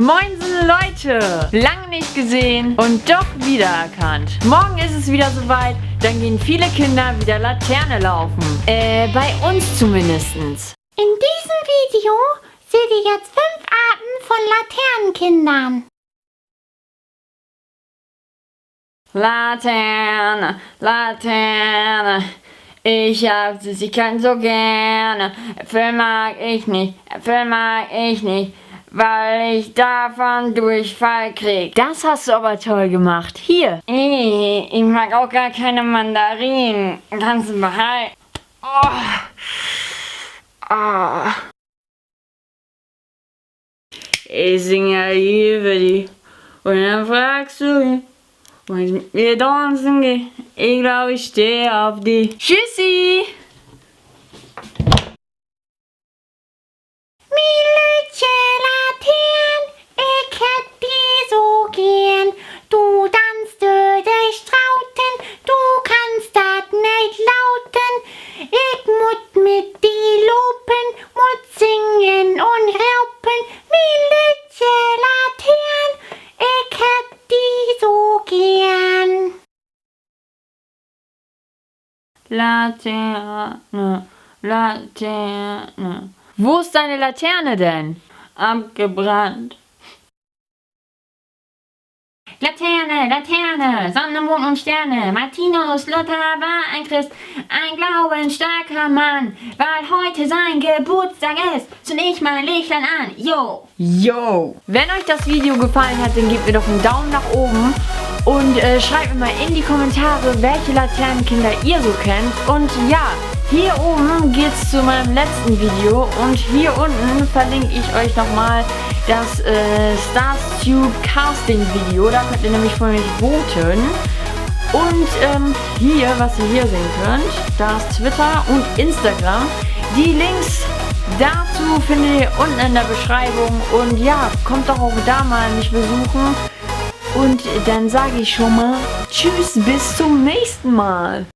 Moinsen Leute! Lange nicht gesehen und doch wiedererkannt. Morgen ist es wieder soweit, dann gehen viele Kinder wieder Laterne laufen. Bei uns zumindestens. In diesem Video seht ihr jetzt 5 Arten von Laternenkindern. Laterne, Laterne. Ich hab Süßigkeiten so gerne. Äpfel mag ich nicht, weil ich davon Durchfall krieg. Das hast du aber toll gemacht. Hier. Ich mag auch gar keine Mandarinen. Kannst du behalten. Ich singe ein Lied für dich. Und dann fragst du mich, wo ich mit mir tanzen gehe. Ich glaube, ich stehe auf dich. Tschüssi! Ich hätt die so gern. Du tanzt dich trauten, du kannst dat nicht lauten. Ich mut mit die Lupen, mut singen und raupen. Milche Latern, ich hätt die so gern. Laterne, Laterne. Wo ist deine Laterne denn? Abgebrannt. Laterne, Laterne, Sonne, Mond und Sterne. Martinus Luther war ein Christ, ein glaubensstarker Mann. Weil heute sein Geburtstag ist, zünd ich mein Lichtlein an. Yo! Yo! Wenn euch das Video gefallen hat, dann gebt mir doch einen Daumen nach oben und schreibt mir mal in die Kommentare, welche Laternenkinder ihr so kennt. Und ja, hier oben geht's zu meinem letzten Video und hier unten verlinke ich euch nochmal das StarsTube Casting Video. Da könnt ihr nämlich von mich voten. Und hier, was ihr hier sehen könnt, da ist Twitter und Instagram. Die Links dazu findet ihr unten in der Beschreibung. Und ja, kommt doch auch da mal mich besuchen. Und dann sage ich schon mal tschüss, bis zum nächsten Mal.